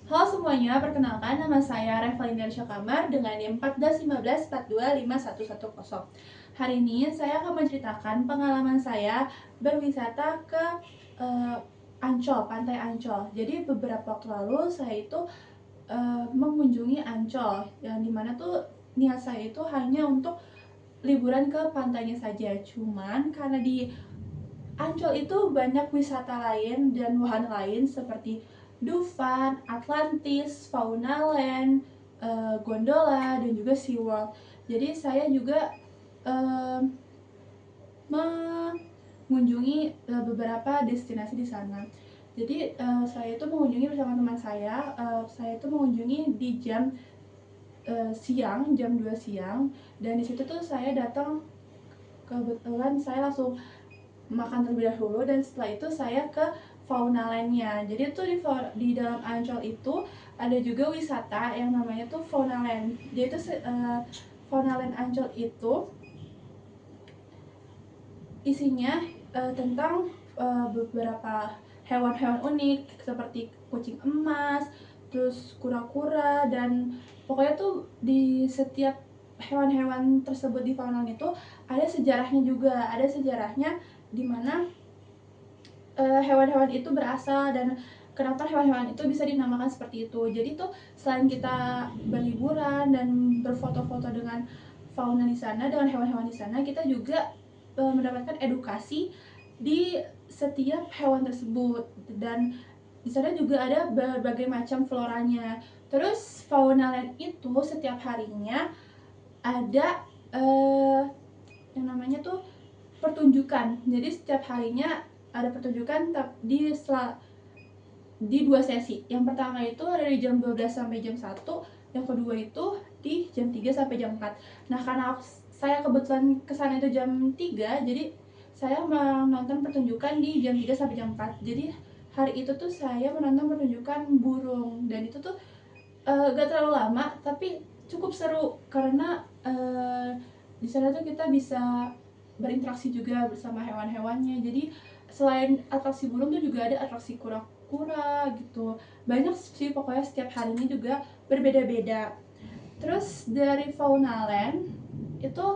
Halo semuanya, perkenalkan nama saya Revalina Kamar dengan NIM 14154251110. Hari ini saya akan menceritakan pengalaman saya berwisata ke Ancol, Pantai Ancol. Jadi beberapa waktu lalu saya itu mengunjungi Ancol, yang dimana tuh niat saya itu hanya untuk liburan ke pantainya saja. Cuman karena di Ancol itu banyak wisata lain dan wahana lain seperti Dufan, Atlantis, Faunaland, Gondola, dan juga SeaWorld. Jadi saya juga eh, mengunjungi beberapa destinasi di sana. Jadi saya itu mengunjungi bersama teman saya itu mengunjungi di jam siang, jam 2 siang, dan di situ tuh saya datang, kebetulan saya langsung makan terlebih dahulu dan setelah itu saya ke fauna landnya. Jadi tuh di dalam Ancol itu ada juga wisata yang namanya tuh fauna land. Jadi itu fauna land Ancol itu isinya tentang beberapa hewan-hewan unik seperti kucing emas, terus kura-kura, dan pokoknya tuh di setiap hewan-hewan tersebut di fauna land itu ada sejarahnya juga, ada sejarahnya di mana hewan-hewan itu berasal dan kenapa hewan-hewan itu bisa dinamakan seperti itu. Jadi tuh selain kita berliburan dan berfoto-foto dengan fauna di sana, dengan hewan-hewan di sana, kita juga mendapatkan edukasi di setiap hewan tersebut, dan di sana juga ada berbagai macam floranya. Terus fauna land itu setiap harinya ada yang namanya tuh pertunjukan. Jadi setiap harinya ada pertunjukan di dua sesi. Yang pertama itu dari jam 12 sampai jam 1, yang kedua itu di jam 3 sampai jam 4. Nah, karena saya kebetulan kesana itu jam 3, jadi saya menonton pertunjukan di jam 3 sampai jam 4. Jadi hari itu tuh saya menonton pertunjukan burung, dan itu tuh gak terlalu lama tapi cukup seru karena di sana tuh kita bisa berinteraksi juga bersama hewan-hewannya. Jadi selain atraksi burung tuh juga ada atraksi kura-kura gitu. Banyak sih pokoknya, setiap harinya juga berbeda-beda. Terus dari Fauna Land itu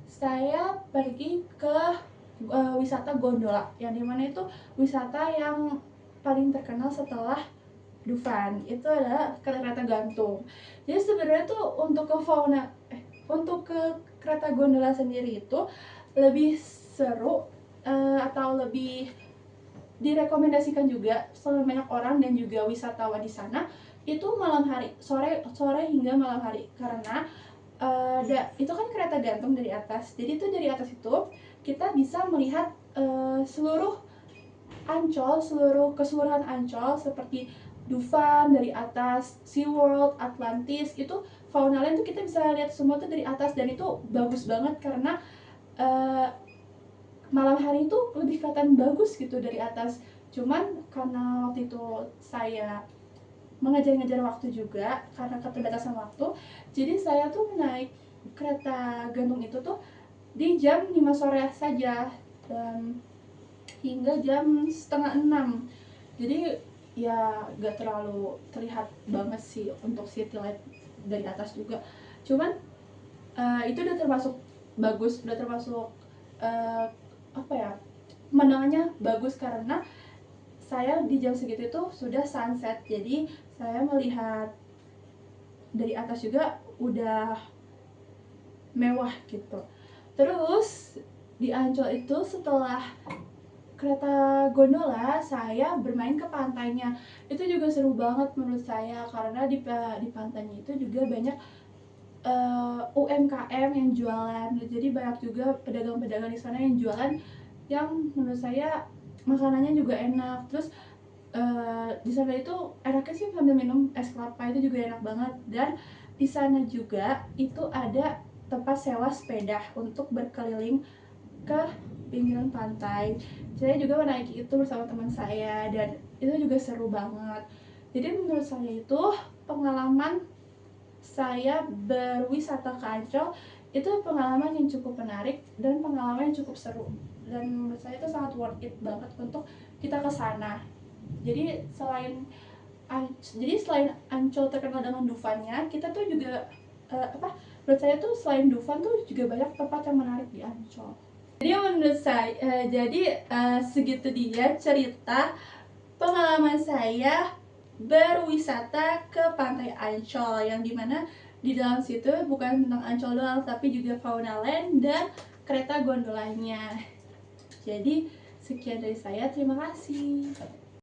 saya pergi ke wisata gondola, yang dimana itu wisata yang paling terkenal setelah Dufan. Itu adalah kereta gantung. Jadi sebenarnya tuh untuk ke kereta gondola sendiri itu lebih seru, atau lebih direkomendasikan juga sama banyak orang dan juga wisatawan di sana itu malam hari, sore sore hingga malam hari, karena itu kan kereta gantung dari atas. Jadi itu dari atas itu kita bisa melihat seluruh Ancol, seluruh keseluruhan Ancol seperti Dufan dari atas, SeaWorld, Atlantis, itu Fauna Land tuh kita bisa lihat semua tuh dari atas, dan itu bagus banget karena uh, malam hari itu lebih kelihatan bagus gitu dari atas. Cuman karena waktu itu saya mengejar-ngejar waktu juga karena keterbatasan waktu, jadi saya tuh naik kereta gantung itu tuh di jam 5 sore saja, dan hingga jam setengah 6. Jadi ya gak terlalu terlihat banget sih untuk city light dari atas juga. Cuman itu udah termasuk bagus, udah termasuk uh, apa ya, pemandangannya bagus karena saya di jam segitu itu sudah sunset. Jadi saya melihat dari atas juga udah mewah gitu. Terus di Ancol itu setelah kereta gondola saya bermain ke pantainya. Itu juga seru banget menurut saya karena di pantainya itu juga banyak UMKM yang jualan. Jadi banyak juga pedagang-pedagang di sana yang jualan, yang menurut saya makanannya juga enak. Terus di sana itu enaknya sih sambil minum es kelapa, itu juga enak banget. Dan di sana juga itu ada tempat sewa sepeda untuk berkeliling ke pinggiran pantai. Saya juga menaiki itu bersama teman saya dan itu juga seru banget. Jadi menurut saya itu pengalaman saya berwisata ke Ancol itu pengalaman yang cukup menarik dan pengalaman yang cukup seru, dan menurut saya itu sangat worth it banget untuk kita ke sana. Jadi selain jadi selain Ancol terkenal dengan Dufannya, kita tuh juga menurut saya tuh selain Dufan tuh juga banyak tempat yang menarik di Ancol. Jadi menurut saya, segitu dia cerita pengalaman saya berwisata ke Pantai Ancol, yang dimana di dalam situ bukan tentang Ancol doang, tapi juga fauna land dan kereta gondolanya. Jadi sekian dari saya, terima kasih.